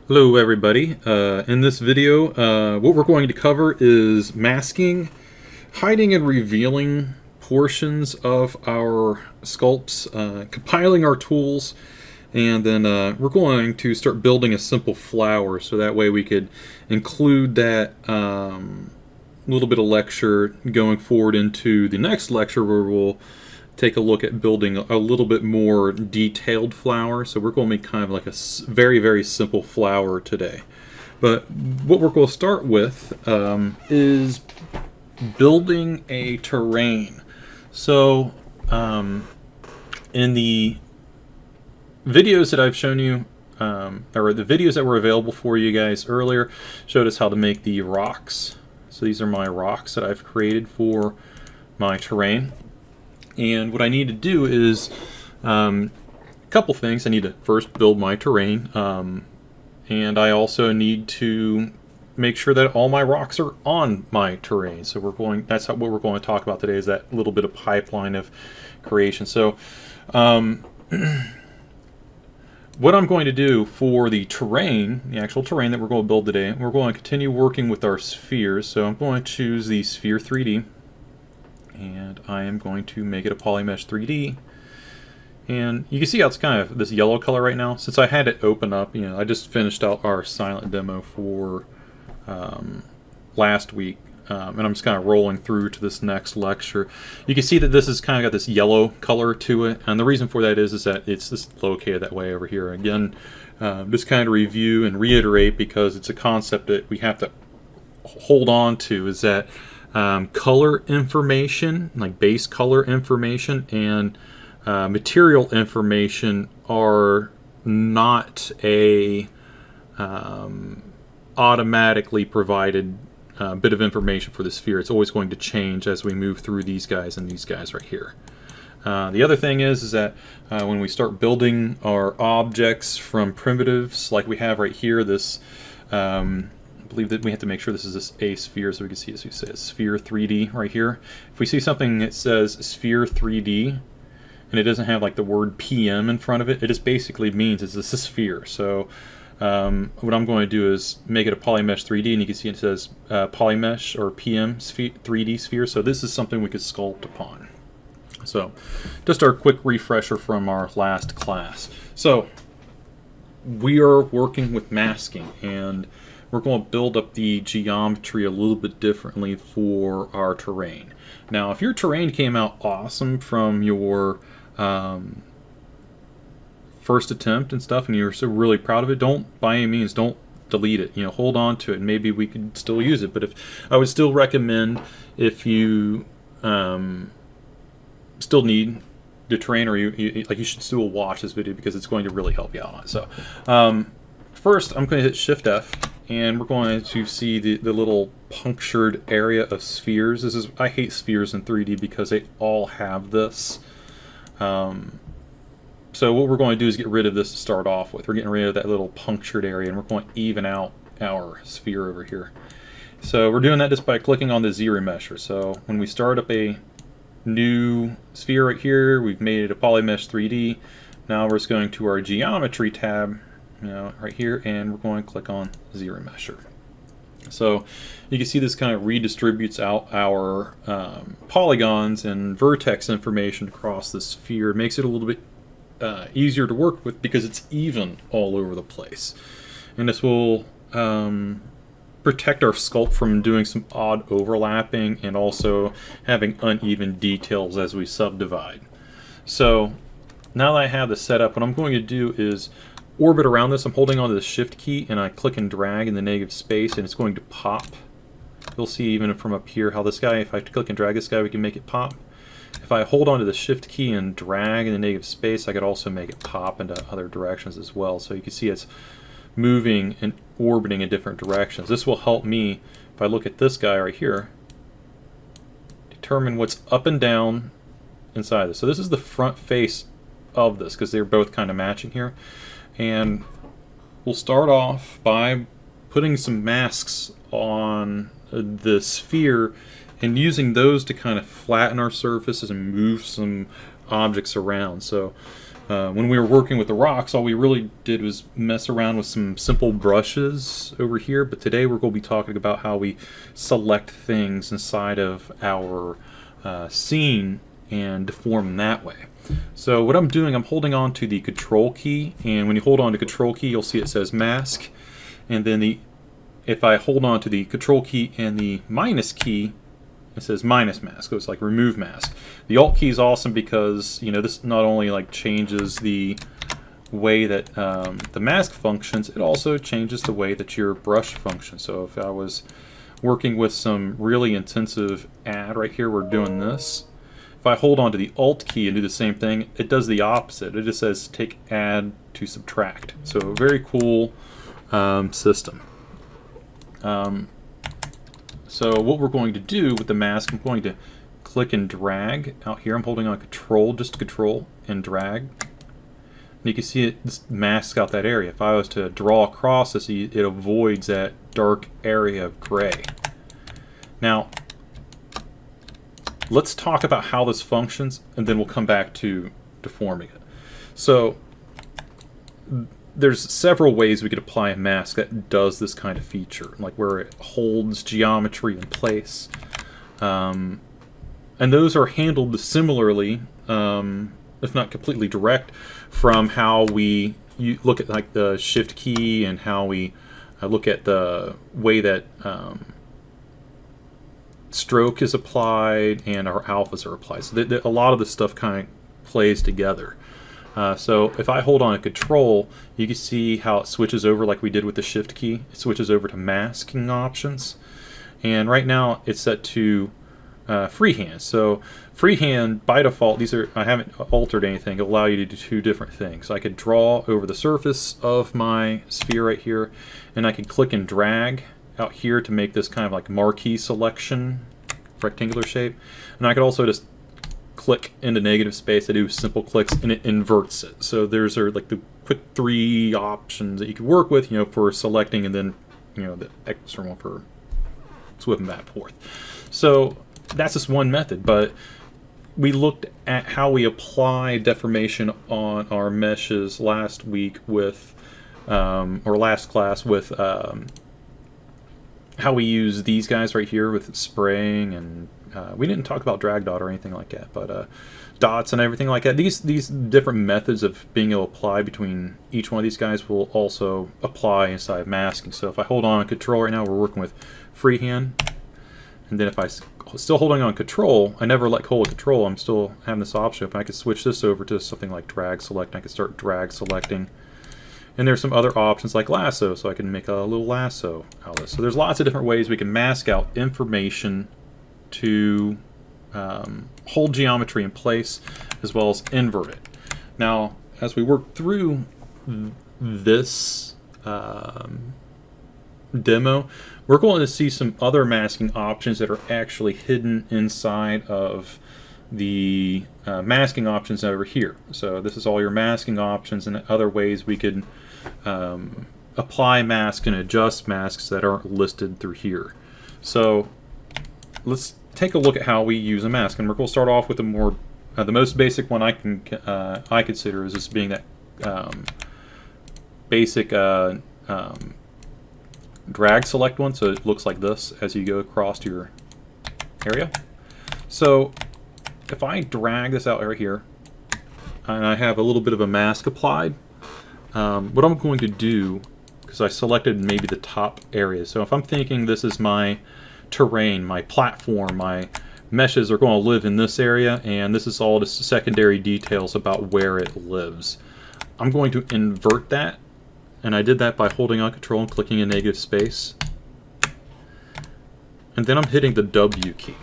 Hello everybody. In this video, what we're going to cover is masking, hiding and revealing portions of our sculpts, compiling our tools, and then we're going to start building a simple flower so that way we could include that little bit of lecture going forward into the next lecture where we'll take a look at building a little bit more detailed flower. So we're going to make kind of like a very, very simple flower today. But what we're going to start with is building a terrain. So in the videos that I've shown you, or the videos that were available for you guys earlier, showed us how to make the rocks. So these are my rocks that I've created for my terrain. And what I need to do is a couple things. I need to first build my terrain, and I also need to make sure that all my rocks are on my terrain. So that's what we're going to talk about today, is that little bit of pipeline of creation. So what I'm going to do for the terrain, the actual terrain that we're going to build today, we're going to continue working with our spheres. So I'm going to choose the Sphere 3D. And I am going to make it a polymesh 3D. And you can see how it's kind of this yellow color right now. Since I had it open up, I just finished out our silent demo for last week. And I'm just kind of rolling through to this next lecture. You can see that this has kind of got this yellow color to it. And the reason for that is that it's just located that way over here. Again, just kind of review and reiterate, because it's a concept that we have to hold on to, is that color information, like base color information, and material information are not a automatically provided bit of information for the sphere. It's always going to change as we move through these guys and these guys right here. The other thing is that when we start building our objects from primitives, like we have right here, this I believe that we have to make sure this is this a sphere, so we can see, as we say, Sphere 3D right here. If we see something that says Sphere 3D and it doesn't have like the word PM in front of it, it just basically means it's a sphere. So what I'm going to do is make it a polymesh 3D, and you can see it says polymesh or PM 3D sphere. So this is something we could sculpt upon. So just our quick refresher from our last class. So we are working with masking, and we're going to build up the geometry a little bit differently for our terrain. Now, if your terrain came out awesome from your first attempt and stuff, and you're so really proud of it, by any means, don't delete it. Hold on to it, and maybe we could still use it. But I would still recommend, if you still need the terrain, or you should still watch this video, because it's going to really help you out on it. So first, I'm going to hit Shift F. And we're going to see the little punctured area of spheres. I hate spheres in 3D because they all have this. So what we're going to do is get rid of this to start off with. We're getting rid of that little punctured area, and we're going to even out our sphere over here. So we're doing that just by clicking on the Z remesher. So when we start up a new sphere right here, we've made it a polymesh 3D. Now we're just going to our geometry tab, right here, and we're going to click on Z remesher. So you can see this kind of redistributes out our polygons and vertex information across the sphere. It makes it a little bit easier to work with, because it's even all over the place. And this will protect our sculpt from doing some odd overlapping and also having uneven details as we subdivide. So now that I have this set up, what I'm going to do is orbit around this. I'm holding onto the Shift key, and I click and drag in the negative space, and it's going to pop. You'll see even from up here how this guy, if I click and drag this guy, we can make it pop. If I hold onto the Shift key and drag in the negative space, I could also make it pop into other directions as well. So you can see it's moving and orbiting in different directions. This will help me, if I look at this guy right here, determine what's up and down inside this. So this is the front face of this, because they're both kind of matching here. And we'll start off by putting some masks on the sphere and using those to kind of flatten our surfaces and move some objects around. So When we were working with the rocks, all we really did was mess around with some simple brushes over here, but today we're going to be talking about how we select things inside of our scene and deform them that way. So what I'm doing, I'm holding on to the control key, and when you hold on to control key, you'll see it says mask, and then if I hold on to the control key and the minus key, it says minus mask, so it's like remove mask. The alt key is awesome because this not only like changes the way that the mask functions, it also changes the way that your brush functions. So if I was working with some really intensive add right here, we're doing this. If I hold on to the alt key and do the same thing, it does the opposite. It just says take add to subtract. So a very cool system. So what we're going to do with the mask, I'm going to click and drag out here. I'm holding on control, just control, and drag. And you can see this masks out that area. If I was to draw across this, it avoids that dark area of gray. Now, let's talk about how this functions, and then we'll come back to deforming it. So there's several ways we could apply a mask that does this kind of feature, like where it holds geometry in place. And those are handled similarly, if not completely direct, from how we look at like the shift key and how we look at the way that stroke is applied and our alphas are applied. So a lot of this stuff kind of plays together. So if I hold on a control, you can see how it switches over like we did with the shift key. It switches over to masking options. And right now it's set to freehand. So freehand, by default, I haven't altered anything. It'll allow you to do two different things. So I could draw over the surface of my sphere right here, and I can click and drag out here to make this kind of like marquee selection, rectangular shape. And I could also just click into negative space. I do simple clicks and it inverts it. So there's like the quick three options that you can work with, for selecting, and then the extra one for swiping back and forth. So that's just one method, but we looked at how we apply deformation on our meshes last week with or last class with how we use these guys right here with spraying, and we didn't talk about drag dot or anything like that, but dots and everything like that. These different methods of being able to apply between each one of these guys will also apply inside masking. So if I hold on control right now, we're working with freehand, and then if I still holding on control, I never let go of control, I'm still having this option open. I could switch this over to something like drag select, and I could start drag selecting. And there's some other options like lasso, so I can make a little lasso out of this. So there's lots of different ways we can mask out information to hold geometry in place, as well as invert it. Now, as we work through this demo, we're going to see some other masking options that are actually hidden inside of the masking options over here. So this is all your masking options and other ways we could apply masks and adjust masks that aren't listed through here. So let's take a look at how we use a mask, and we're going to start off with the most basic one I consider as just being that basic drag select one. So it looks like this as you go across to your area. So if I drag this out right here, and I have a little bit of a mask applied, what I'm going to do, because I selected maybe the top area, so if I'm thinking this is my terrain, my platform, my meshes are going to live in this area, and this is all the secondary details about where it lives, I'm going to invert that, and I did that by holding on control and clicking in negative space, and then I'm hitting the W key.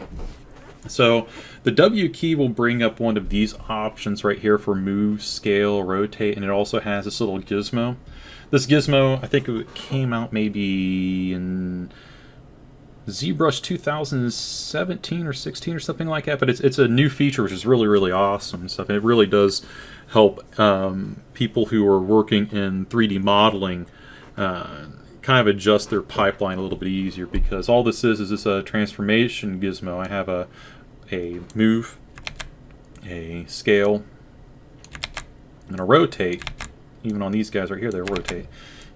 So the W key will bring up one of these options right here for move, scale, rotate, and it also has this little gizmo. This gizmo, I think it came out maybe in ZBrush 2017 or 16 or something like that, but it's a new feature which is really, really awesome and stuff. And it really does help people who are working in 3D modeling kind of adjust their pipeline a little bit easier, because all this is this a transformation gizmo. I have a move, a scale, I'm going to rotate. Even on these guys right here, they'll rotate.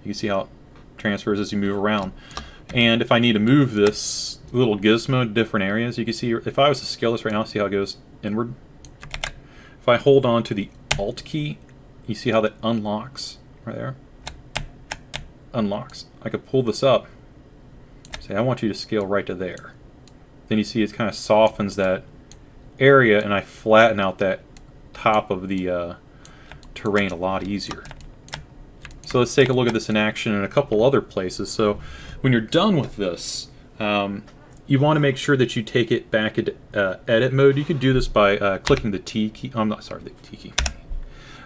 You can see how it transfers as you move around. And if I need to move this little gizmo to different areas, you can see if I was to scale this right now, see how it goes inward. If I hold on to the Alt key, you see how that unlocks right there? Unlocks. I could pull this up. Say, I want you to scale right to there. Then you see it kind of softens that area, and I flatten out that top of the terrain a lot easier. So let's take a look at this in action in a couple other places. So when you're done with this, you want to make sure that you take it back into edit mode. You can do this by clicking the T key. I'm not sorry, the T key.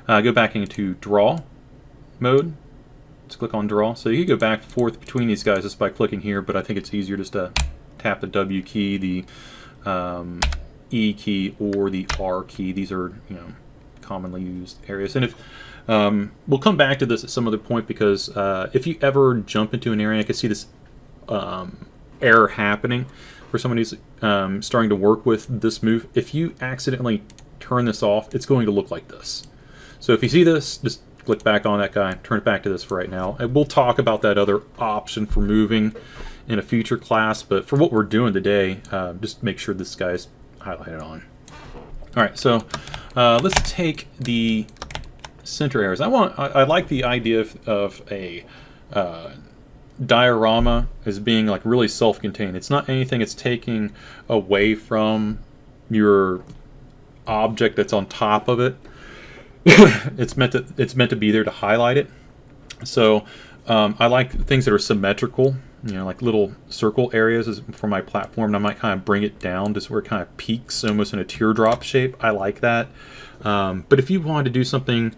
Go back into draw mode. Let's click on draw. So you can go back and forth between these guys just by clicking here, but I think it's easier just to tap the W key, the E key, or the R key. These are, you know, commonly used areas. And if we'll come back to this at some other point, because if you ever jump into an area, I can see this error happening for someone who's starting to work with this move. If you accidentally turn this off, it's going to look like this. So if you see this, just click back on that guy, turn it back to this for right now. And we'll talk about that other option for moving in a future class, but for what we're doing today, just make sure this guy's highlighted on. All right, so let's take the center areas. I like the idea of a diorama as being like really self-contained. It's not anything it's taking away from your object that's on top of it. It's meant to be there to highlight it. So I like things that are symmetrical, you know, like little circle areas for my platform, and I might kind of bring it down just where it kind of peaks almost in a teardrop shape. I like that. But if you wanted to do something,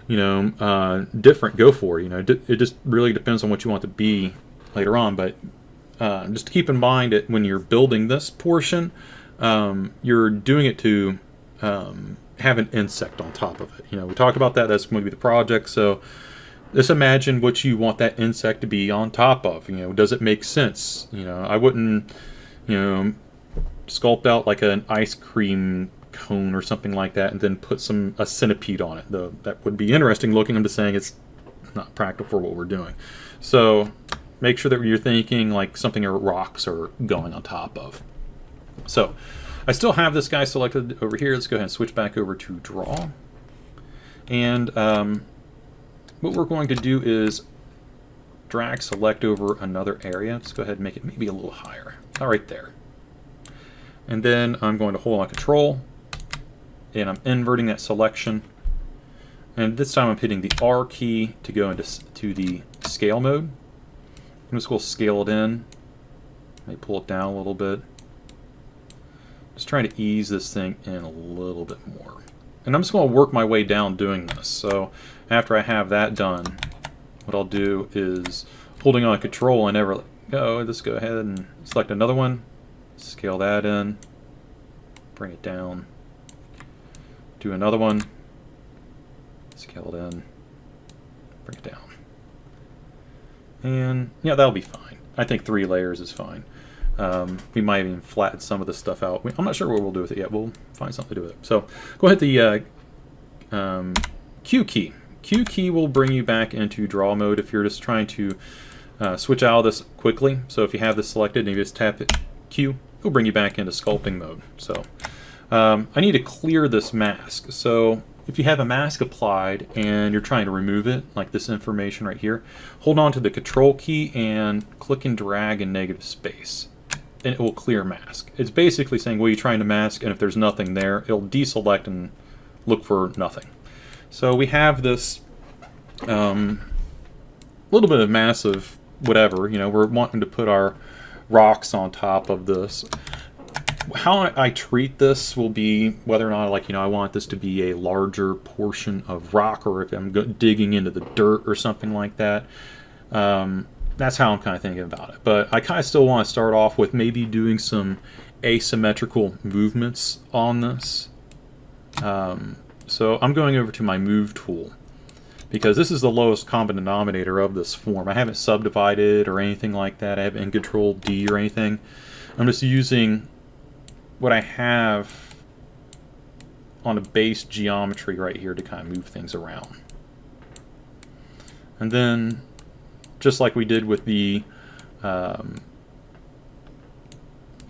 you know, different, go for it. You know, it just really depends on what you want to be later on. But just keep in mind that when you're building this portion, you're doing it to have an insect on top of it. You know, we talked about that. That's going to be the project. So just imagine what you want that insect to be on top of. You know, does it make sense? You know, I wouldn't, you know, sculpt out like an ice cream cone or something like that and then put a centipede on it. Though that would be interesting looking. I'm just saying it's not practical for what we're doing. So make sure that you're thinking like something your rocks are going on top of. So I still have this guy selected over here. Let's go ahead and switch back over to draw. And what we're going to do is drag select over another area. Let's go ahead and make it maybe a little higher. All right there. And then I'm going to hold on Control, and I'm inverting that selection. And this time I'm hitting the R key to go into the scale mode. I'm just going to scale it in. Maybe pull it down a little bit. Just trying to ease this thing in a little bit more. And I'm just going to work my way down doing this. So after I have that done, what I'll do is holding on Control and never let go, just go ahead and select another one, scale that in, bring it down, do another one, scale it in, bring it down. And yeah, that'll be fine. I think 3 layers is fine. We might even flatten some of this stuff out. I'm not sure what we'll do with it yet. We'll find something to do with it. So go ahead the Q key. Q key will bring you back into draw mode if you're just trying to switch out of this quickly. So if you have this selected and you just tap it Q, it'll bring you back into sculpting mode. So I need to clear this mask. So if you have a mask applied and you're trying to remove it, like this information right here, hold on to the Control key and click and drag in negative space, and it will clear mask. It's basically saying, what are you trying to mask? And if there's nothing there, it'll deselect and look for nothing. So we have this little bit of massive whatever, you know, we're wanting to put our rocks on top of this. How I treat this will be whether or not, like, you know, I want this to be a larger portion of rock, or if I'm digging into the dirt or something like that. That's how I'm kind of thinking about it. But I kind of still want to start off with maybe doing some asymmetrical movements on this. So I'm going over to my Move tool, because this is the lowest common denominator of this form. I haven't subdivided or anything like that. I haven't Control D or anything. I'm just using what I have on a base geometry right here to kind of move things around. And then, just like we did with the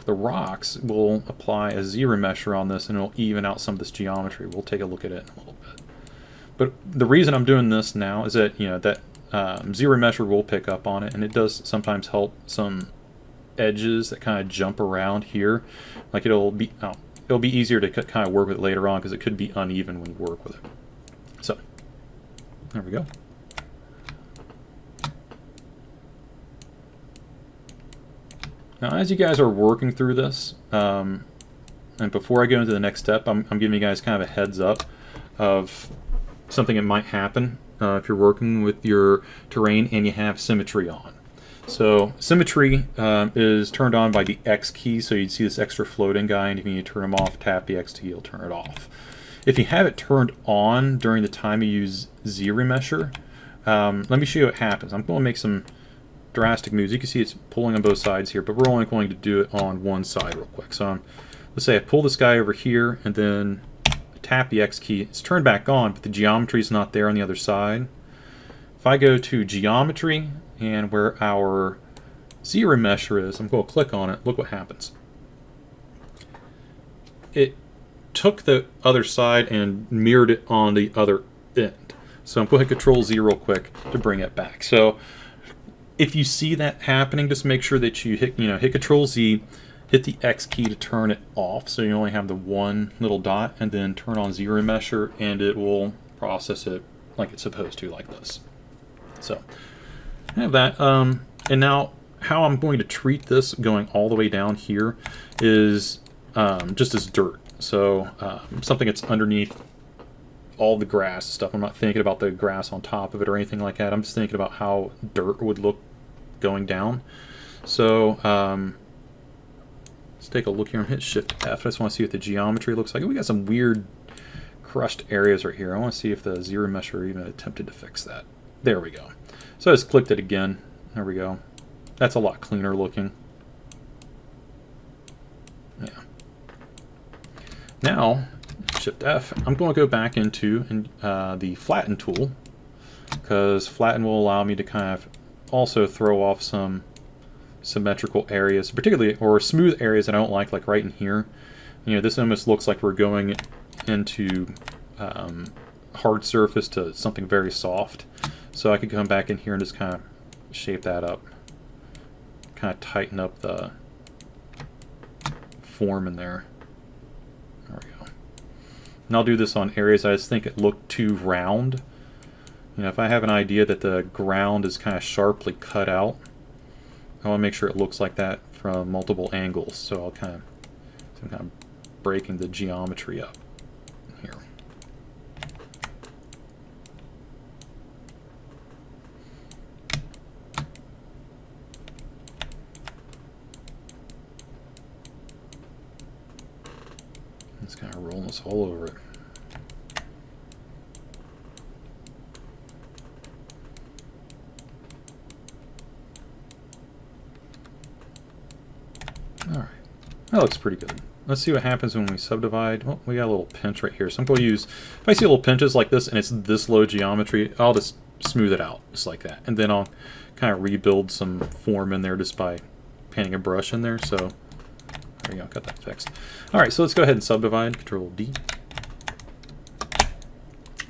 rocks, we'll apply a Z-remesher on this and it'll even out some of this geometry. We'll take a look at it in a little bit. But the reason I'm doing this now is that, you know, that Z-remesher will pick up on it, and it does sometimes help some edges that kind of jump around here. Like it'll be easier to kind of work with it later on because it could be uneven when you work with it. So, there we go. Now, as you guys are working through this, and before I go into the next step, I'm giving you guys kind of a heads up of something that might happen if you're working with your terrain and you have symmetry on. So symmetry is turned on by the X key, so you'd see this extra floating guy, and if you need to turn them off, tap the X key, you'll turn it off. If you have it turned on during the time you use Z-remesher, let me show you what happens. I'm going to make some drastic moves. You can see it's pulling on both sides here, but we're only going to do it on one side real quick. So let's say I pull this guy over here and then tap the X key. It's turned back on, but the geometry is not there on the other side. If I go to geometry and where our Z-remesher is, I'm going to click on it. Look what happens. It took the other side and mirrored it on the other end. So I'm going to hit Control-Z real quick to bring it back. So if you see that happening, just make sure that you hit Control-Z, hit the X key to turn it off, so you only have the one little dot, and then turn on Z-remesher, and it will process it like it's supposed to, like this. So I have that. And now, how I'm going to treat this going all the way down here is just as dirt. So something that's underneath all the grass and stuff. I'm not thinking about the grass on top of it or anything like that. I'm just thinking about how dirt would look going down. So let's take a look here and hit Shift F. I just want to see what the geometry looks like. We got some weird crushed areas right here. I want to see if the Z-remesher even attempted to fix that. There we go. So I just clicked it again. There we go. That's a lot cleaner looking. Yeah. Now, Shift F, I'm going to go back into the Flatten tool, because Flatten will allow me to kind of also throw off some symmetrical areas, particularly, or smooth areas that I don't like right in here. You know, this almost looks like we're going into hard surface to something very soft. So I could come back in here and just kind of shape that up, kind of tighten up the form in there. There we go. And I'll do this on areas I just think it looked too round. You know, if I have an idea that the ground is kind of sharply cut out, I want to make sure it looks like that from multiple angles. So I'll kind of breaking the geometry up here. Just kind of rolling this all over it. Alright, that looks pretty good. Let's see what happens when we subdivide. Well, we got a little pinch right here. So I'm going to use, if I see little pinches like this and it's this low geometry, I'll just smooth it out just like that. And then I'll kind of rebuild some form in there just by painting a brush in there. So there we go, got that fixed. Alright, so let's go ahead and subdivide, Control D.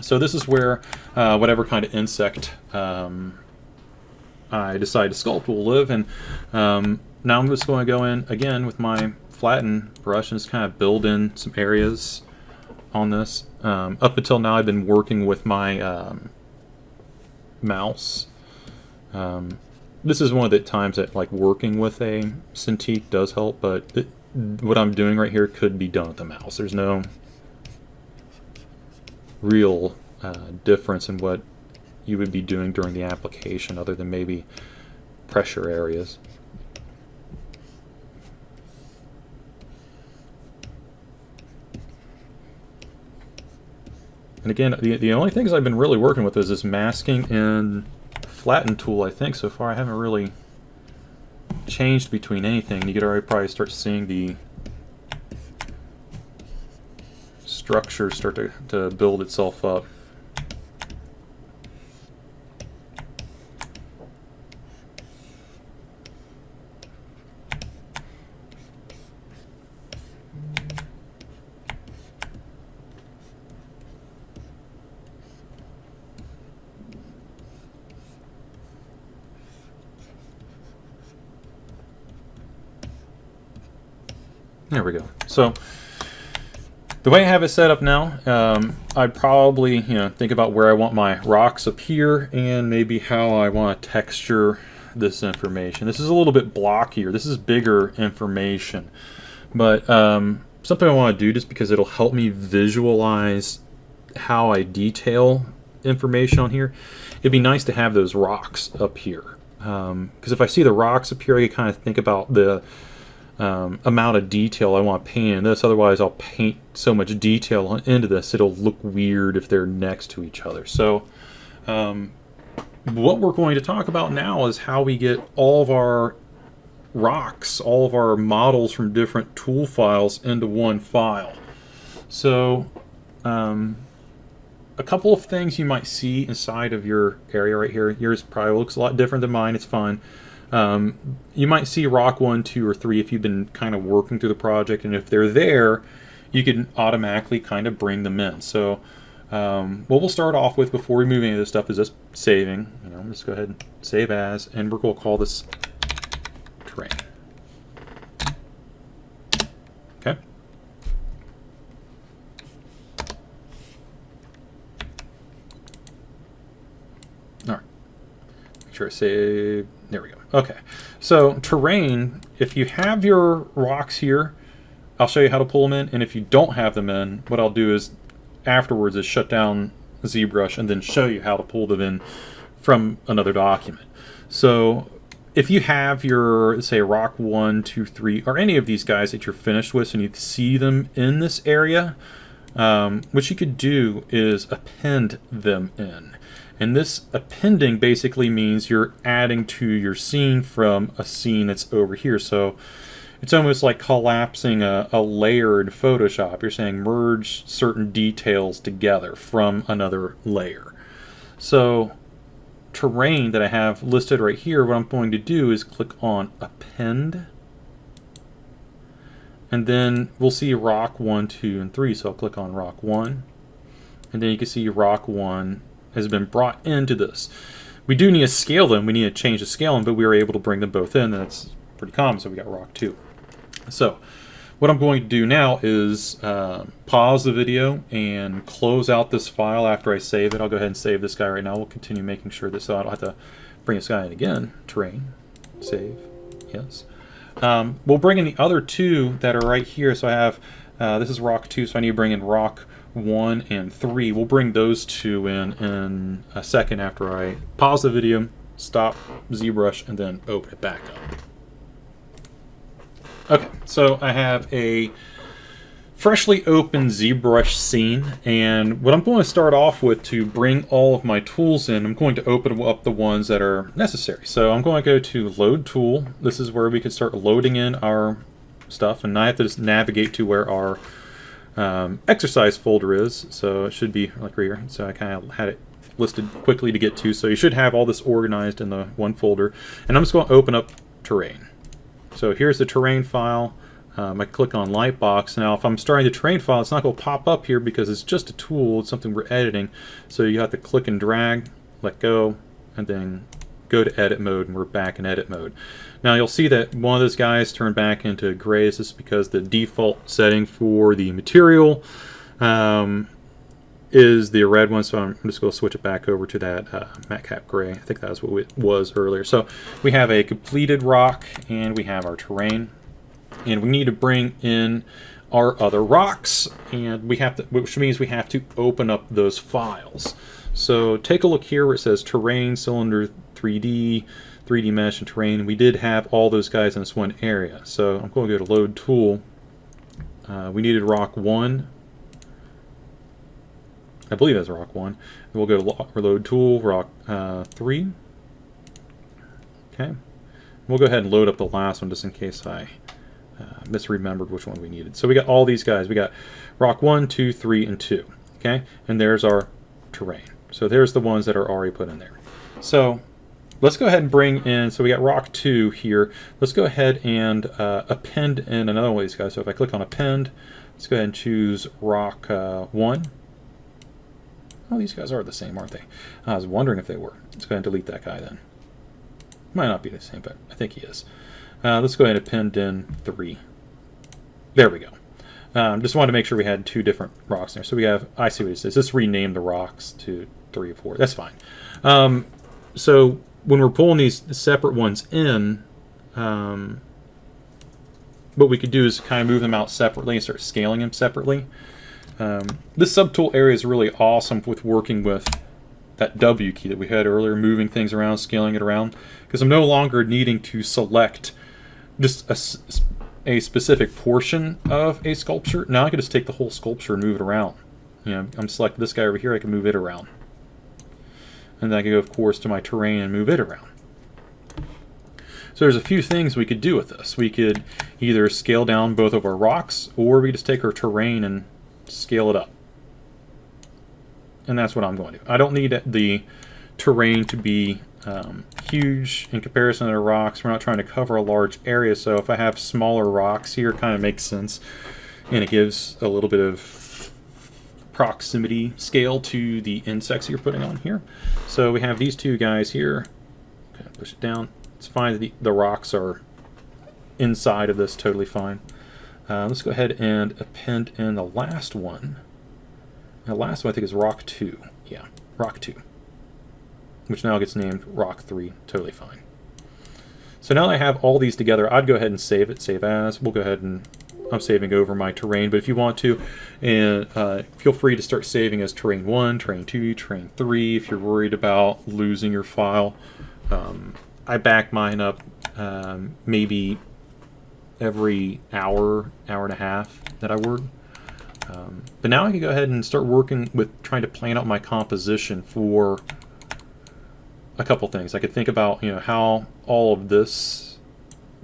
So this is where whatever kind of insect I decide to sculpt will live. And now I'm just going to go in again with my Flatten brush and just kind of build in some areas on this. Up until now I've been working with my mouse. This is one of the times that like working with a Cintiq does help, but what I'm doing right here could be done with the mouse. There's no real difference in what you would be doing during the application other than maybe pressure areas. And again, the only things I've been really working with is this masking and Flatten tool, I think. So far I haven't really changed between anything. You could already probably start seeing the structure start to build itself up. There we go. So the way I have it set up now, I'd probably think about where I want my rocks appear and maybe how I want to texture this information. This is a little bit blockier. This is bigger information, but something I want to do just because it'll help me visualize how I detail information on here. It'd be nice to have those rocks up here, because if I see the rocks up here, I can kind of think about the amount of detail I want to paint in this. Otherwise, I'll paint so much detail into this, it'll look weird if they're next to each other. So what we're going to talk about now is how we get all of our rocks, all of our models from different tool files into one file. So a couple of things you might see inside of your area right here. Yours probably looks a lot different than mine. It's fine. You might see rock 1, 2, or 3 if you've been kind of working through the project, and if they're there, you can automatically kind of bring them in. So what we'll start off with before we move any of this stuff is just saving. Let's go ahead and save as, and we're going to call this terrain. Okay. All right. Make sure I save. There we go. Okay, so terrain, if you have your rocks here, I'll show you how to pull them in, and if you don't have them in, what I'll do is afterwards is shut down ZBrush and then show you how to pull them in from another document. So if you have your, say, rock 1, 2, 3, or any of these guys that you're finished with and you see them in this area, what you could do is append them in. And this appending basically means you're adding to your scene from a scene that's over here. So it's almost like collapsing a layer in Photoshop. You're saying merge certain details together from another layer. So terrain that I have listed right here, what I'm going to do is click on append. And then we'll see rock 1, 2, and 3. So I'll click on rock 1. And then you can see rock 1 has been brought into this. We do need to scale them. We need to change the scaling, but we were able to bring them both in. That's pretty common, so we got rock 2. So what I'm going to do now is pause the video and close out this file after I save it. I'll go ahead and save this guy right now. We'll continue making sure that, so I don't have to bring this guy in again. Terrain, save, yes. We'll bring in the other 2 that are right here. So I have, this is rock 2, so I need to bring in rock 1 and 3. We'll bring those 2 in a second after I pause the video, stop ZBrush, and then open it back up. Okay, so I have a freshly opened ZBrush scene, and what I'm going to start off with to bring all of my tools in, I'm going to open up the ones that are necessary. So I'm going to go to Load Tool. This is where we can start loading in our stuff, and I have to just navigate to where our exercise folder is. So it should be like right here. So I kind of had it listed quickly to get to. So you should have all this organized in the one folder. And I'm just going to open up terrain. So here's the terrain file. I click on Lightbox. Now if I'm starting the terrain file, it's not going to pop up here because it's just a tool. It's something we're editing. So you have to click and drag, let go, and then go to edit mode, and we're back in edit mode. Now you'll see that one of those guys turned back into gray. This is because the default setting for the material is the red one, so I'm just going to switch it back over to that matte cap gray. I think that was what it was earlier. So we have a completed rock, and we have our terrain, and we need to bring in our other rocks, and we have to, which means we have to open up those files. So take a look here where it says terrain, cylinder 3D, 3D mesh, and terrain. We did have all those guys in this one area. So I'm going to go to Load Tool. We needed rock 1. I believe that's rock 1. And we'll go to Load Tool, rock 3. Okay. We'll go ahead and load up the last one just in case I misremembered which one we needed. So we got all these guys. We got rock 1, 2, 3, and 2. Okay, and there's our terrain. So there's the ones that are already put in there. So let's go ahead and bring in, so we got rock 2 here. Let's go ahead and append in another one of these guys. So if I click on append, let's go ahead and choose rock 1. Oh, these guys are the same, aren't they? I was wondering if they were. Let's go ahead and delete that guy then. Might not be the same, but I think he is. Let's go ahead and append in 3. There we go. Just wanted to make sure we had 2 different rocks there. So we have, I see what it says. Just rename the rocks to 3 or 4. That's fine. So when we're pulling these separate ones in, what we could do is kind of move them out separately and start scaling them separately. This subtool area is really awesome with working with that W key that we had earlier, moving things around, scaling it around, because I'm no longer needing to select just a specific portion of a sculpture. Now I can just take the whole sculpture and move it around. You know, I'm selecting this guy over here, I can move it around. And then I can go, of course, to my terrain and move it around. So there's a few things we could do with this. We could either scale down both of our rocks, or we just take our terrain and scale it up. And that's what I'm going to do. I don't need the terrain to be huge in comparison to the rocks. We're not trying to cover a large area, so if I have smaller rocks here, it kind of makes sense. And it gives a little bit of proximity scale to the insects you're putting on here. So we have these 2 guys here. Okay, push it down. It's fine that the rocks are inside of this, totally fine. Let's go ahead and append in the last one. The last one I think is rock 2. Yeah, rock 2. Which now gets named rock 3. Totally fine. So now that I have all these together, I'd go ahead and save it. Save as. We'll go ahead and I'm saving over my terrain. But if you want to, and feel free to start saving as terrain 1, terrain 2, terrain 3 if you're worried about losing your file. I back mine up maybe every hour, hour and a half that I work. But now I can go ahead and start working with trying to plan out my composition for a couple things. I could think about, you know, how all of this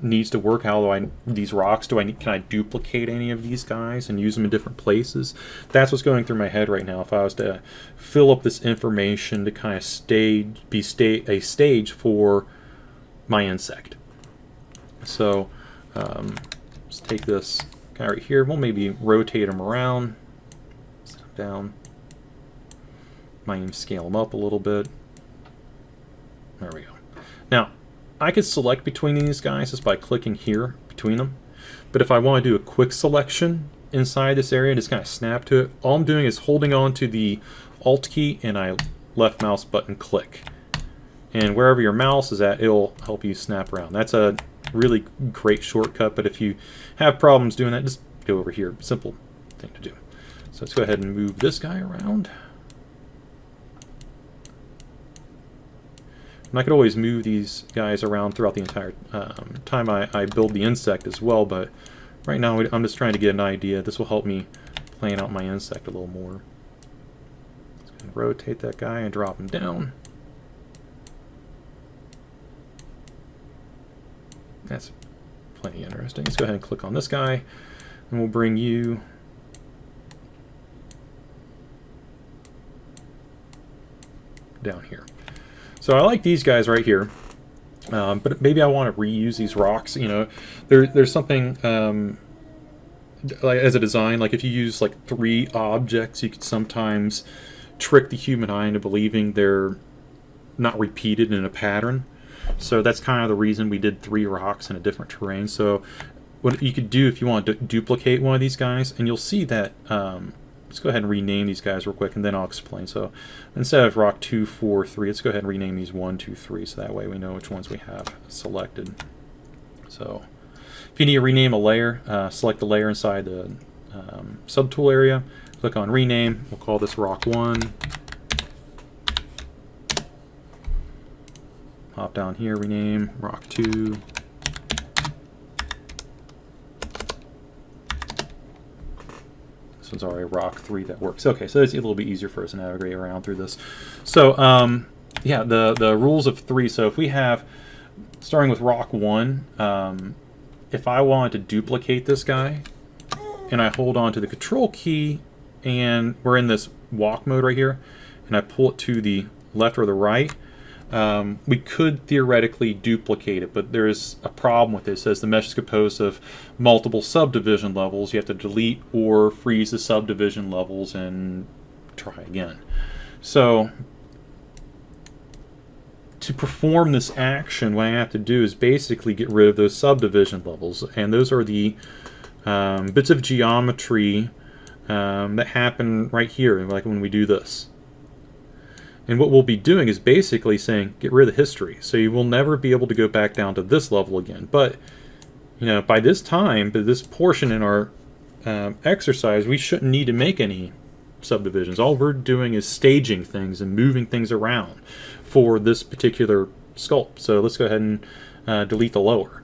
needs to work. How do these rocks, can I duplicate any of these guys and use them in different places? That's what's going through my head right now. If I was to fill up this information to kind of be a stage for my insect. So let's take this guy right here. We'll maybe rotate him around, down. Might even scale him up a little bit. There we go. Now, I could select between these guys just by clicking here between them. But if I want to do a quick selection inside this area, just kind of snap to it, all I'm doing is holding on to the Alt key and I left mouse button click. And wherever your mouse is at, it'll help you snap around. That's a really great shortcut, but if you have problems doing that, just go over here. Simple thing to do. So let's go ahead and move this guy around. And I could always move these guys around throughout the entire time I build the insect as well, but right now I'm just trying to get an idea. This will help me plan out my insect a little more. Let's go ahead and rotate that guy and drop him down. That's plenty interesting. Let's go ahead and click on this guy, and we'll bring you down here. So I like these guys right here, but maybe I want to reuse these rocks. You know, there's something like as a design, like if you use like 3 objects, you could sometimes trick the human eye into believing they're not repeated in a pattern. So that's kind of the reason we did 3 rocks in a different terrain. So what you could do if you want to duplicate one of these guys, and you'll see that, let's go ahead and rename these guys real quick and then I'll explain. So instead of rock 2, 4, 3, let's go ahead and rename these 1, 2, 3, so that way we know which ones we have selected. So if you need to rename a layer, select the layer inside the subtool area, click on rename, we'll call this rock 1. Hop down here, rename, rock 2. This one's already rock 3 that works. Okay, so it's a little bit easier for us to navigate around through this. So, yeah, the rules of 3. So if we have, starting with rock 1, if I wanted to duplicate this guy, and I hold on to the control key, and we're in this walk mode right here, and I pull it to the left or the right, we could theoretically duplicate it, but there's a problem with it. It says the mesh is composed of multiple subdivision levels. You have to delete or freeze the subdivision levels and try again. So to perform this action, what I have to do is basically get rid of those subdivision levels, and those are the bits of geometry that happen right here, like when we do this. And what we'll be doing is basically saying, get rid of the history. So you will never be able to go back down to this level again. But, you know, by this time, by this portion in our exercise, we shouldn't need to make any subdivisions. All we're doing is staging things and moving things around for this particular sculpt. So let's go ahead and delete the lower.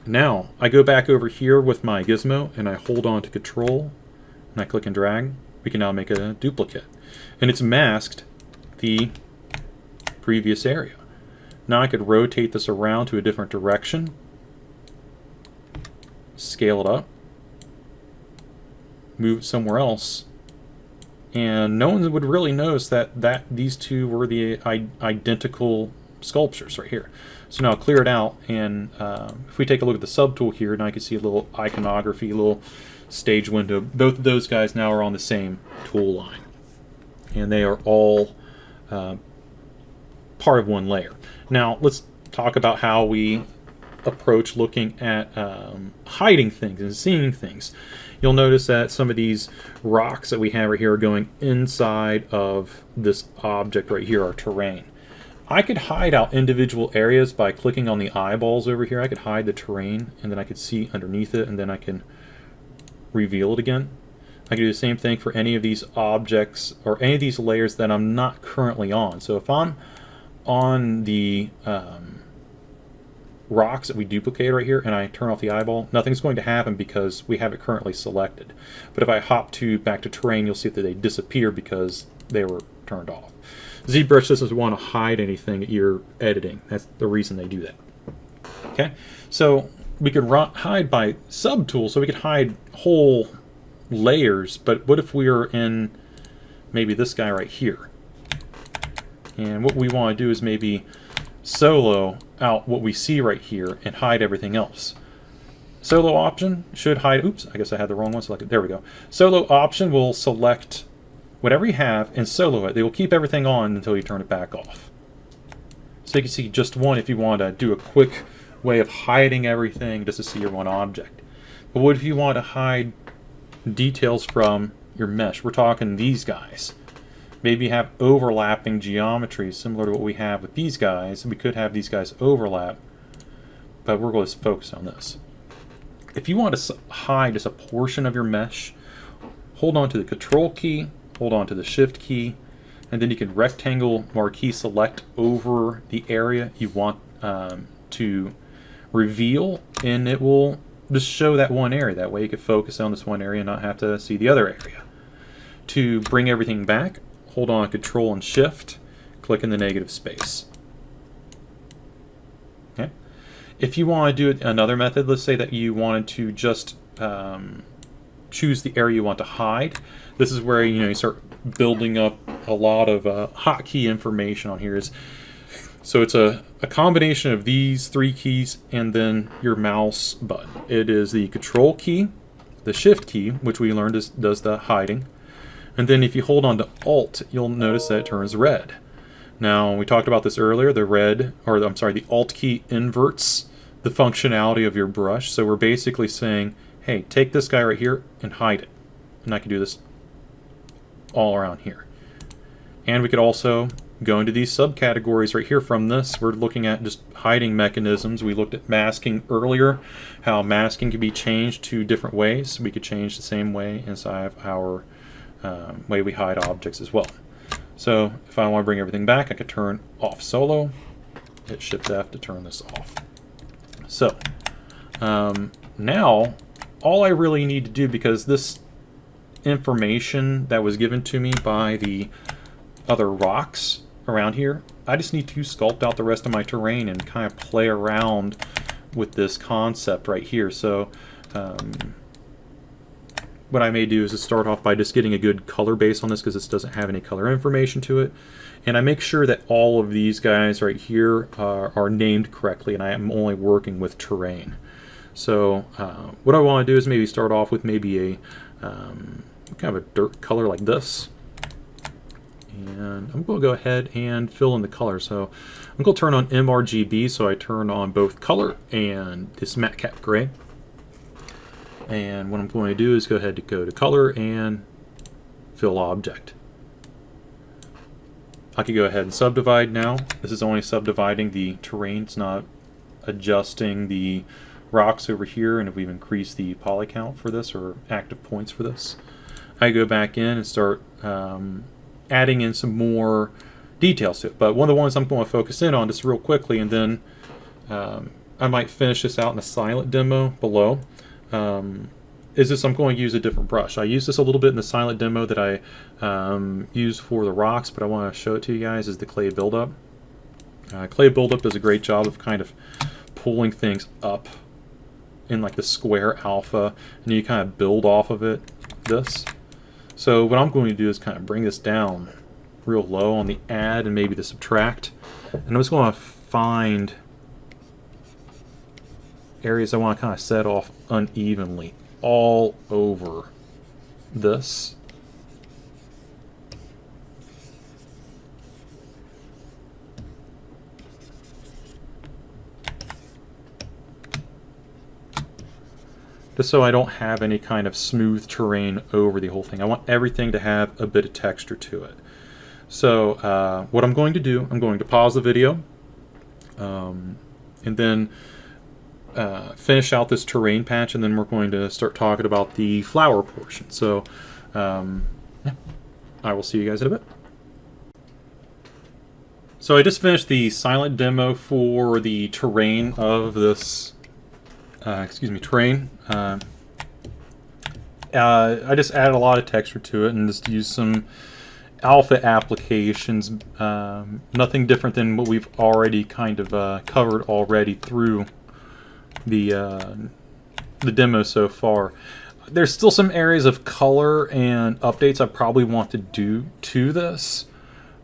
Now, I go back over here with my gizmo, and I hold on to Control, and I click and drag. We can now make a duplicate. And it's masked the previous area. Now I could rotate this around to a different direction, scale it up, move it somewhere else, and no one would really notice that these two were the identical sculptures right here. So now I'll clear it out, and if we take a look at the subtool here, now I can see a little iconography, a little stage window. Both of those guys now are on the same tool line, and they are all part of one layer. Now let's talk about how we approach looking at hiding things and seeing things. You'll notice that some of these rocks that we have right here are going inside of this object right here, our terrain. I could hide out individual areas by clicking on the eyeballs over here. I could hide the terrain, and then I could see underneath it, and then I can reveal it again. I can do the same thing for any of these objects or any of these layers that I'm not currently on. So if I'm on the rocks that we duplicate right here and I turn off the eyeball, nothing's going to happen because we have it currently selected. But if I hop back to terrain, you'll see that they disappear because they were turned off. ZBrush doesn't want to hide anything that you're editing. That's the reason they do that. Okay, so we could hide by subtool, so we could hide whole layers, but what if we are in maybe this guy right here? And what we want to do is maybe solo out what we see right here and hide everything else. Solo option should hide, oops, I guess I had the wrong one selected. There we go. Solo option will select whatever you have and solo it. They will keep everything on until you turn it back off. So you can see just one if you want to do a quick way of hiding everything just to see your one object. But what if you want to hide details from your mesh? We're talking these guys. Maybe you have overlapping geometry similar to what we have with these guys. We could have these guys overlap, but we're going to focus on this. If you want to hide just a portion of your mesh, hold on to the Control key, hold on to the Shift key, and then you can rectangle marquee select over the area you want to reveal, and it will just show that one area. That way you can focus on this one area and not have to see the other area. To bring everything back, hold on Control and Shift, click in the negative space. Okay. If you want to do another method, let's say that you wanted to just choose the area you want to hide. This is where you start building up a lot of hotkey information on here. So it's a combination of these three keys and then your mouse button. It is the Control key, the Shift key, which we learned does the hiding, and then if you hold on to Alt, you'll notice that it turns red. Now, we talked about this earlier. The Alt key inverts the functionality of your brush. So we're basically saying, hey, take this guy right here and hide it. And I can do this all around here. And we could also go into these subcategories right here from this. We're looking at just hiding mechanisms. We looked at masking earlier, how masking can be changed two different ways. We could change the same way inside of our way we hide objects as well. So if I want to bring everything back, I could turn off solo, hit Shift F to turn this off. So now all I really need to do, because this information that was given to me by the other rocks around here, I just need to sculpt out the rest of my terrain and kind of play around with this concept right here. So what I may do is just start off by just getting a good color base on this, because this doesn't have any color information to it. And I make sure that all of these guys right here are named correctly, and I am only working with terrain. So what I want to do is maybe start off with maybe a kind of a dirt color like this. And I'm going to go ahead and fill in the color. So I'm going to turn on MRGB, so I turn on both color and this matte cap gray. And what I'm going to do is go ahead to go to color and fill object. I could go ahead and subdivide now. This is only subdividing the terrain. It's not adjusting the rocks over here, and if we've increased the poly count for this, or active points for this, I go back in and start adding in some more details to it. But one of the ones I'm going to focus in on just real quickly, and then I might finish this out in a silent demo below, is this. I'm going to use a different brush. I used this a little bit in the silent demo that I used for the rocks, but I want to show it to you guys, is the clay buildup. Clay buildup does a great job of kind of pulling things up in like the square alpha, and you kind of build off of it, this. So what I'm going to do is kind of bring this down real low on the add and maybe the subtract, and I'm just going to find areas I want to kind of set off unevenly all over this. Just so I don't have any kind of smooth terrain over the whole thing. I want everything to have a bit of texture to it. So what I'm going to do, I'm going to pause the video and then finish out this terrain patch, and then we're going to start talking about the flower portion. So yeah, I will see you guys in a bit. So I just finished the silent demo for the terrain of this terrain. I just added a lot of texture to it and just used some alpha applications. Nothing different than what we've already kind of covered already through the demo so far. There's still some areas of color and updates I probably want to do to this,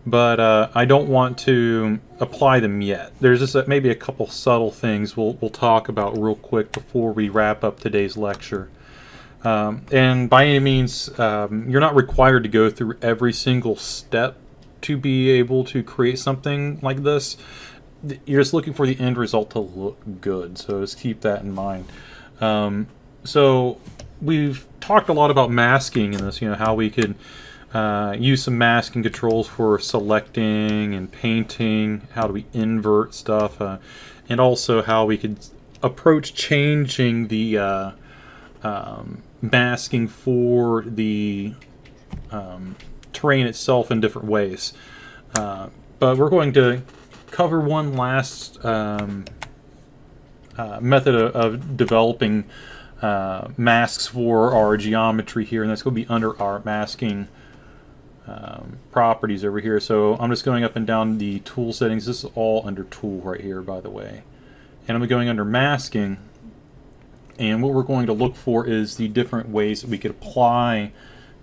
but I don't want to apply them yet. There's just maybe a couple subtle things we'll talk about real quick before we wrap up today's lecture. And by any means, you're not required to go through every single step to be able to create something like this. You're just looking for the end result to look good, so just keep that in mind. So we've talked a lot about masking in this, how we could use some masking controls for selecting and painting, how do we invert stuff, and also how we could approach changing the masking for the terrain itself in different ways. But we're going to cover one last method of developing masks for our geometry here, and that's going to be under our masking properties over here. So I'm just going up and down the tool settings. This is all under tool right here, by the way, and I'm going under masking, and what we're going to look for is the different ways that we could apply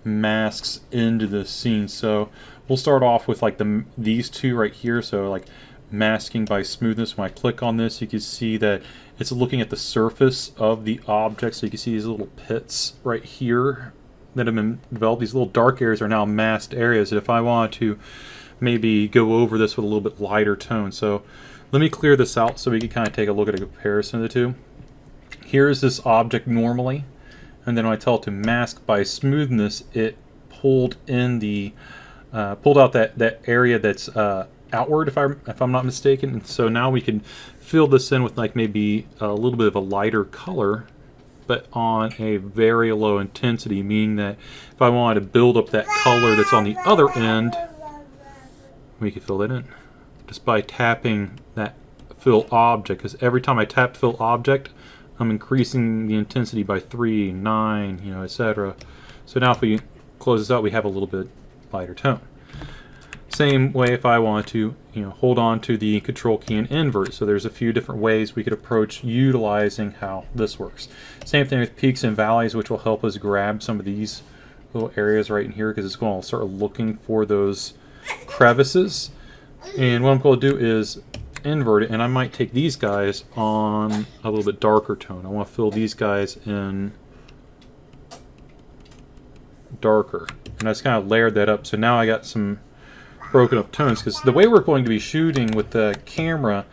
masks into the scene. So we'll start off with like these two right here. So like masking by smoothness. When I click on this, you can see that it's looking at the surface of the object. So you can see these little pits right here that have been developed. These little dark areas are now masked areas. And if I want to maybe go over this with a little bit lighter tone. So let me clear this out so we can kind of take a look at a comparison of the two. Here's this object normally, and then when I tell it to mask by smoothness, it pulled in the pulled out that area that's outward, if I'm not mistaken. And so now we can fill this in with like maybe a little bit of a lighter color, but on a very low intensity, meaning that if I wanted to build up that color that's on the other end, we can fill that in just by tapping that fill object, because every time I tap fill object, I'm increasing the intensity by 3, 9, etc. So now if we close this out, we have a little bit lighter tone. Same way if I want to, hold on to the control key and invert. So there's a few different ways we could approach utilizing how this works. Same thing with peaks and valleys, which will help us grab some of these little areas right in here, because it's going to start looking for those crevices. And what I'm going to do is invert it, and I might take these guys on a little bit darker tone. I want to fill these guys in darker, and I just kind of layered that up. So now I got some broken up tones, because the way we're going to be shooting with the camera,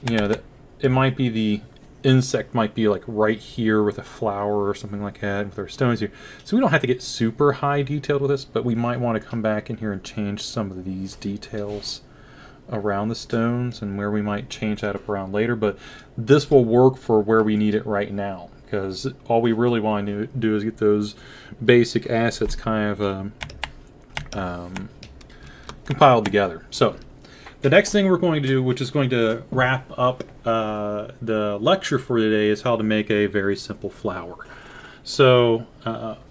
that it might be the insect might be like right here with a flower or something like that with our stones here. So we don't have to get super high detailed with this, but we might want to come back in here and change some of these details around the stones and where we might change that up around later. But this will work for where we need it right now, because all we really want to do is get those basic assets kind of compiled together. So the next thing we're going to do, which is going to wrap up the lecture for today, is how to make a very simple flower. So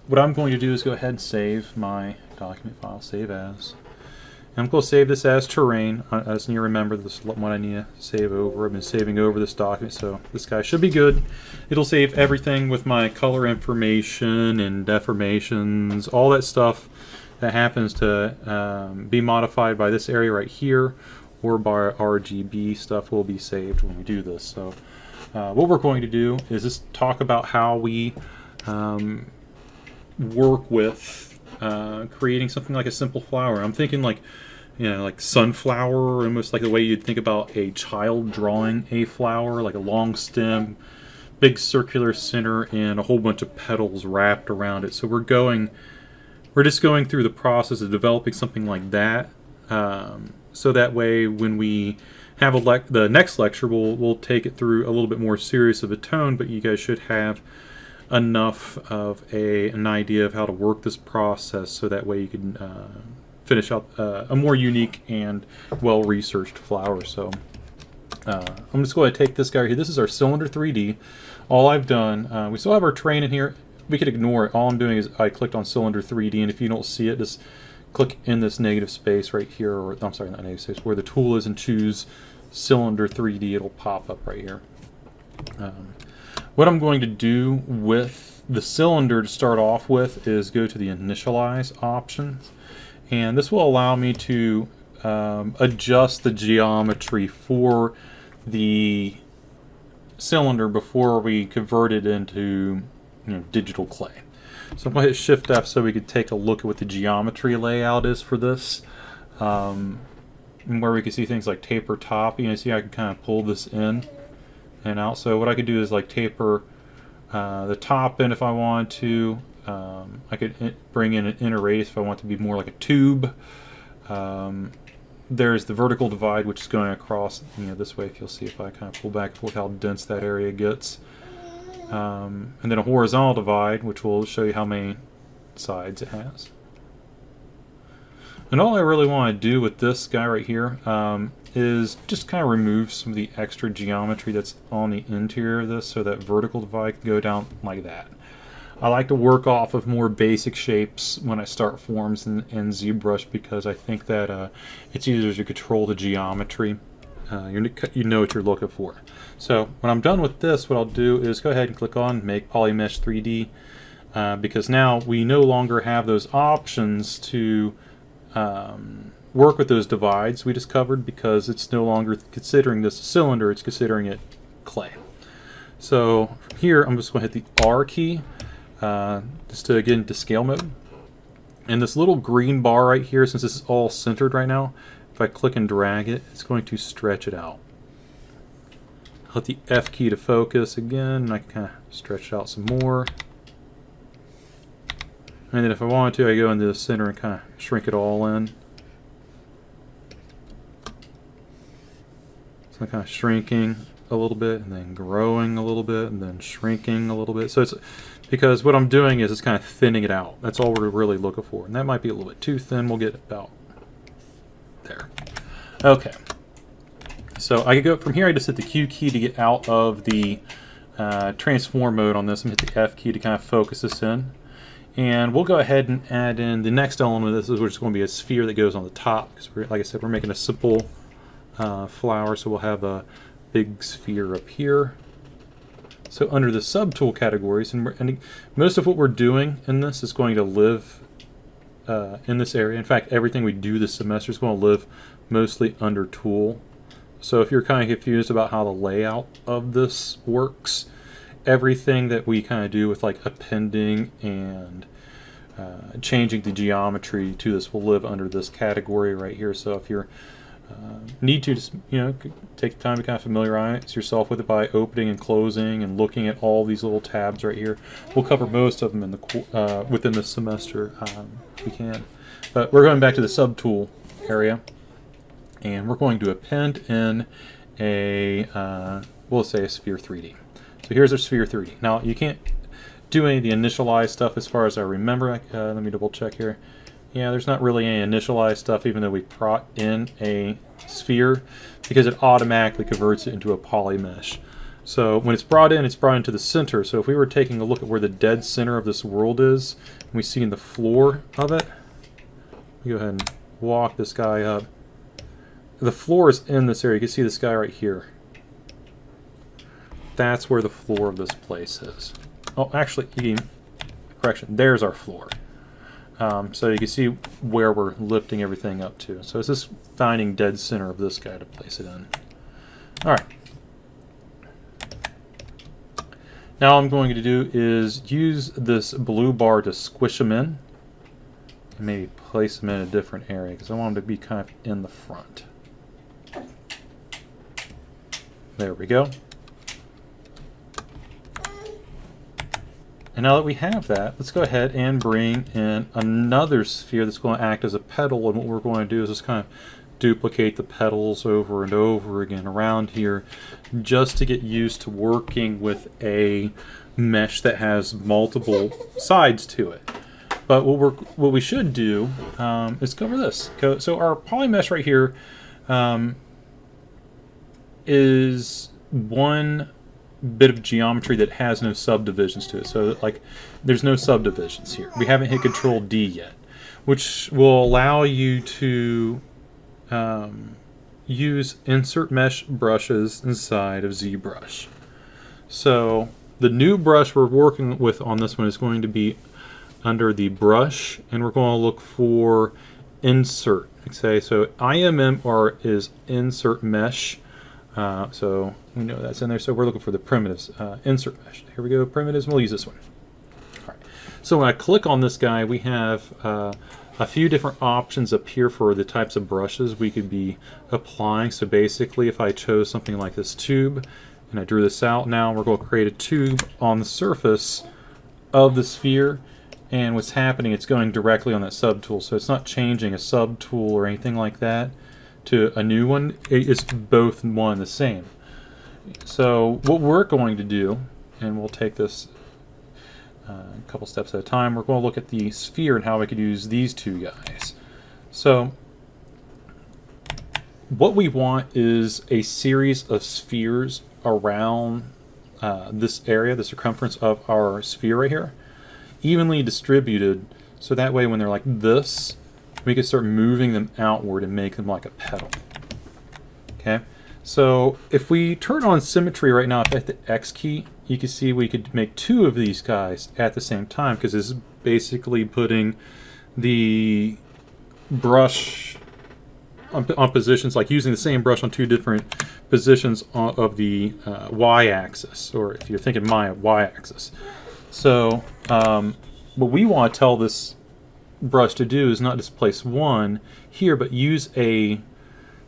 what I'm going to do is go ahead and save my document file, save as. And I'm going to save this as terrain. I just need to remember this is what I need to save over. I've been saving over this document, so this guy should be good. It'll save everything with my color information and deformations, all that stuff that happens to be modified by this area right here, or by RGB stuff will be saved when we do this. So what we're going to do is just talk about how we work with creating something like a simple flower. I'm thinking like, like sunflower, almost like the way you'd think about a child drawing a flower, like a long stem, big circular center, and a whole bunch of petals wrapped around it. So we're just going through the process of developing something like that. So that way, when we have the next lecture, we'll take it through a little bit more serious of a tone, but you guys should have enough of an idea of how to work this process, so that way you can finish out a more unique and well-researched flower. So I'm just going to take this guy right here. This is our cylinder 3D. All I've done, we still have our terrain in here. We could ignore it. All I'm doing is I clicked on cylinder 3D, and if you don't see it, just click in this negative space right here, or I'm sorry, not negative space, where the tool is, and choose cylinder 3D. It'll pop up right here. What I'm going to do with the cylinder to start off with is go to the initialize options, and this will allow me to adjust the geometry for the cylinder before we convert it into digital clay. So I'm going to hit Shift F so we could take a look at what the geometry layout is for this, where we can see things like taper top. See I can kind of pull this in and out. So what I could do is like taper the top in if I wanted to. I could bring in an inner radius if I want it to be more like a tube. There's the vertical divide, which is going across this way. If you'll see, if I kind of pull back and forth, how dense that area gets. And then a horizontal divide, which will show you how many sides it has. And all I really want to do with this guy right here is just kind of remove some of the extra geometry that's on the interior of this, so that vertical divide can go down like that. I like to work off of more basic shapes when I start forms in ZBrush, because I think that it's easier to control the geometry. You know what you're looking for. So when I'm done with this, what I'll do is go ahead and click on Make Polymesh 3D, because now we no longer have those options to work with those divides we just covered, because it's no longer considering this a cylinder, it's considering it clay. So here I'm just going to hit the R key just to get into scale mode. And this little green bar right here, since this is all centered right now, if I click and drag it, it's going to stretch it out. I'll hit the F key to focus again, and I can kind of stretch it out some more. And then if I wanted to, I go into the center and kind of shrink it all in. So I'm kind of shrinking a little bit, and then growing a little bit, and then shrinking a little bit. So it's because what I'm doing is it's kind of thinning it out. That's all we're really looking for. And that might be a little bit too thin. We'll get about there. Okay. So I could go from here. I just hit the Q key to get out of the transform mode on this, and hit the F key to kind of focus this in. And we'll go ahead and add in the next element of this, which is going to be a sphere that goes on the top. Because, like I said, we're making a simple flower, so we'll have a big sphere up here. So under the subtool categories, and most of what we're doing in this is going to live in this area. In fact, everything we do this semester is going to live mostly under tool. So if you're kind of confused about how the layout of this works, everything that we kind of do with like appending and changing the geometry to this will live under this category right here. So if you're need to just take time to kind of familiarize yourself with it by opening and closing and looking at all these little tabs right here. We'll cover most of them in the within the semester if we can. But we're going back to the subtool area, and we're going to append in a we'll say a sphere 3D. So here's our sphere 3D. Now you can't do any of the initialized stuff as far as I remember. Let me double check here. Yeah, there's not really any initialized stuff, even though we brought in a sphere, because it automatically converts it into a poly mesh. So when it's brought into the center. So if we were taking a look at where the dead center of this world is, and we see in the floor of it, we go ahead and walk this guy up. The floor is in this area. You can see this guy right here. That's where the floor of this place is. Oh, actually, correction, there's our floor. So you can see where we're lifting everything up to. So it's just finding dead center of this guy to place it in. All right. Now all I'm going to do is use this blue bar to squish them in, and maybe place them in a different area because I want them to be kind of in the front. There we go. And now that we have that, let's go ahead and bring in another sphere that's going to act as a petal. And what we're going to do is just kind of duplicate the petals over and over again around here, just to get used to working with a mesh that has multiple sides to it. But what we should do is cover this. So our poly mesh right here is one bit of geometry that has no subdivisions to it. So like there's no subdivisions here. We haven't hit Control D yet, which will allow you to use insert mesh brushes inside of ZBrush. So the new brush we're working with on this one is going to be under the brush, and we're going to look for insert. Okay, so IMMR is insert mesh. So we know that's in there. So we're looking for the primitives. Insert mesh. Here we go, primitives. We'll use this one. All right. So when I click on this guy, we have a few different options up here for the types of brushes we could be applying. So basically, if I chose something like this tube, and I drew this out, now we're going to create a tube on the surface of the sphere. And what's happening, it's going directly on that subtool. So it's not changing a subtool or anything like that to a new one. It's both one and the same. So what we're going to do, and we'll take this a couple steps at a time, we're going to look at the sphere and how we could use these two guys. So what we want is a series of spheres around this area, the circumference of our sphere right here, evenly distributed, so that way when they're like this, we can start moving them outward and make them like a petal. Okay, so if we turn on symmetry right now, if I hit the X key, you can see we could make two of these guys at the same time, because this is basically putting the brush on positions, like using the same brush on two different positions of the y-axis, or if you're thinking my y-axis. So what we want to tell this brush to do is not just place one here, but use a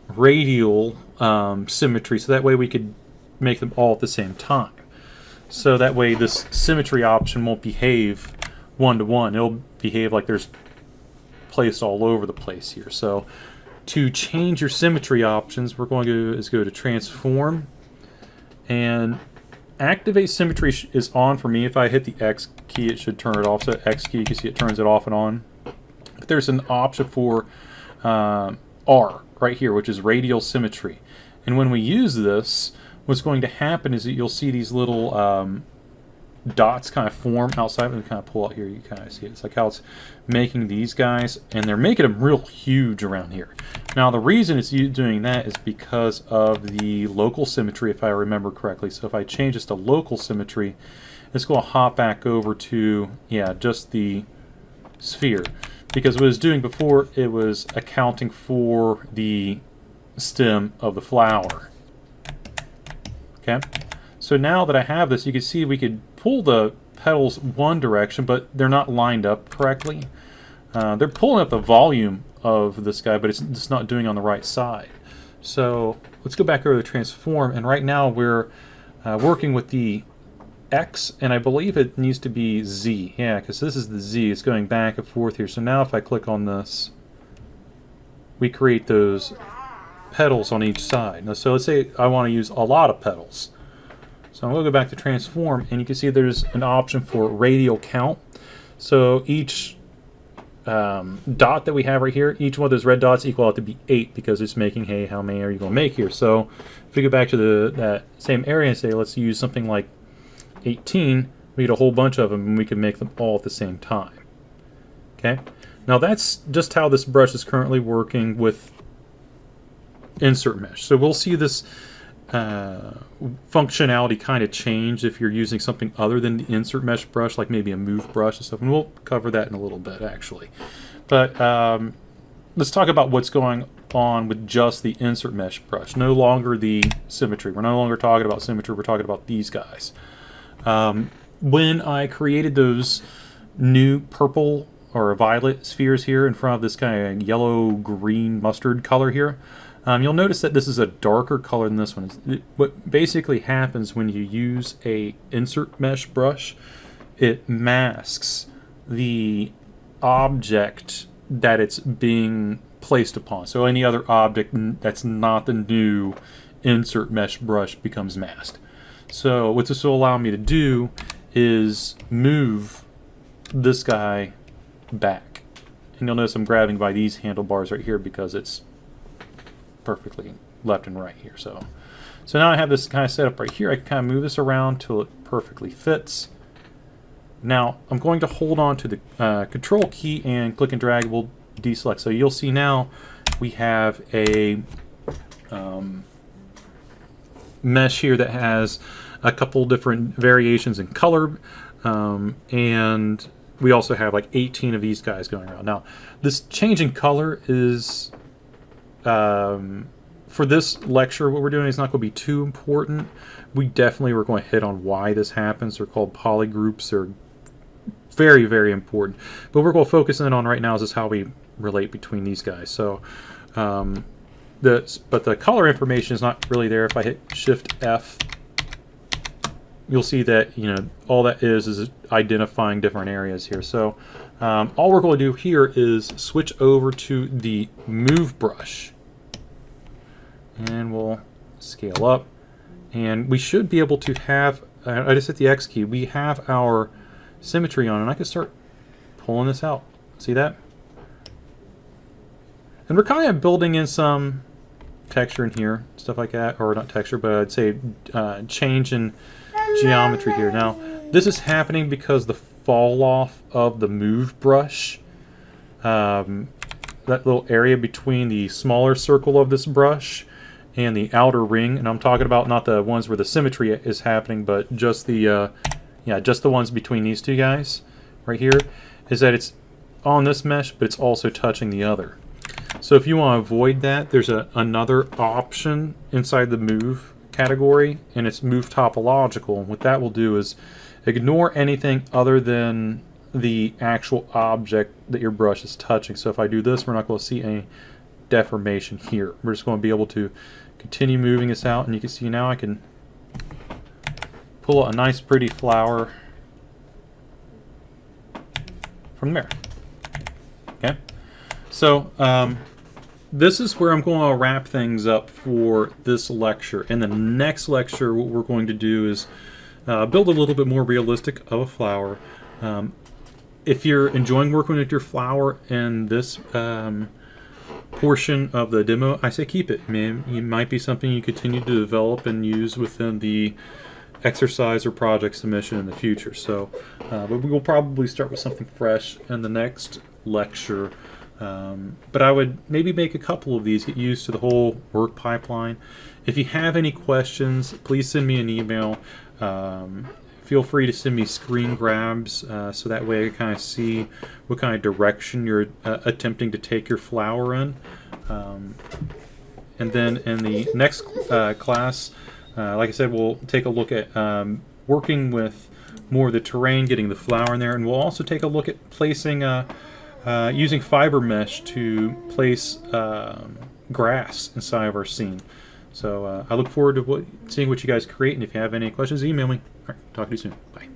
radial symmetry, so that way we could make them all at the same time. So that way this symmetry option won't behave one-to-one. It'll behave like there's placed all over the place here. So to change your symmetry options, we're going to go to transform, and activate symmetry is on for me. If I hit the X key, it should turn it off. So X key, you can see it turns it off and on. But there's an option for R right here, which is radial symmetry. And when we use this, what's going to happen is that you'll see these little dots kind of form outside. We kind of pull out here, you kind of see it. It's like how it's making these guys, and they're making them real huge around here. Now the reason it's doing that is because of the local symmetry, if I remember correctly. So if I change this to local symmetry, it's going to hop back over to, yeah, just the sphere. Because what it was doing before, it was accounting for the stem of the flower. Okay, so now that I have this, you can see we could pull the petals one direction, but they're not lined up correctly. They're pulling up the volume of this guy, but it's just not doing it on the right side. So let's go back over to transform, and right now we're working with the X, and I believe it needs to be Z. Yeah, because this is the Z. It's going back and forth here. So now if I click on this, we create those petals on each side. Now, so let's say I want to use a lot of petals. So I'm going to go back to transform, and you can see there's an option for radial count. So each dot that we have right here, each one of those red dots equal out to be 8 because it's making, hey, how many are you going to make here? So if we go back to that same area and say, let's use something like 18, we get a whole bunch of them, and we can make them all at the same time. Okay, now that's just how this brush is currently working with insert mesh. So we'll see this functionality kind of change if you're using something other than the insert mesh brush, like maybe a move brush and stuff, and we'll cover that in a little bit actually. But let's talk about what's going on with just the insert mesh brush, no longer the symmetry. We're no longer talking about symmetry, we're talking about these guys. When I created those new purple or violet spheres here in front of this kind of yellow green mustard color here, you'll notice that this is a darker color than this one. What basically happens when you use a insert mesh brush, it masks the object that it's being placed upon. So any other object that's not the new insert mesh brush becomes masked. So what this will allow me to do is move this guy back. And you'll notice I'm grabbing by these handlebars right here because it's perfectly left and right here. So now I have this kind of set up right here. I can kind of move this around till it perfectly fits. Now I'm going to hold on to the control key and click and drag. We'll deselect. So you'll see now we have a mesh here that has a couple different variations in color, and we also have like 18 of these guys going around. Now this change in color is for this lecture, what we're doing is not going to be too important. We definitely were going to hit on why this happens. They're called polygroups. They're very, very important. But we're going to focus in on right now is just how we relate between these guys. So, but the color information is not really there. If I hit Shift F, you'll see that, you know, all that is identifying different areas here. So all we're going to do here is switch over to the move brush, and we'll scale up, and we should be able to have, I just hit the X key, we have our symmetry on, and I can start pulling this out. See that? And we're kind of building in some texture in here, stuff like that, or not texture, but I'd say change in geometry here. Now this is happening because the fall off of the move brush, that little area between the smaller circle of this brush and the outer ring, and I'm talking about not the ones where the symmetry is happening, but just the just the ones between these two guys right here, is that it's on this mesh, but it's also touching the other. So if you want to avoid that, there's another option inside the move category, and it's move topological. And what that will do is ignore anything other than the actual object that your brush is touching. So if I do this, we're not going to see any deformation here. We're just going to be able to continue moving this out, and you can see now I can pull a nice pretty flower from there. Okay, so this is where I'm going to wrap things up for this lecture. In the next lecture, what we're going to do is build a little bit more realistic of a flower. If you're enjoying working with your flower in this portion of the demo, I say keep it. I mean, it might be something you continue to develop and use within the exercise or project submission in the future. So, but we will probably start with something fresh in the next lecture. But I would maybe make a couple of these, get used to the whole work pipeline. If you have any questions, please send me an email. Feel free to send me screen grabs so that way I kind of see what kind of direction you're attempting to take your flower in. And then in the next class, like I said, we'll take a look at working with more of the terrain, getting the flower in there, and we'll also take a look at placing, using fiber mesh to place grass inside of our scene. So I look forward to seeing what you guys create, and if you have any questions, email me. All right, talk to you soon. Bye.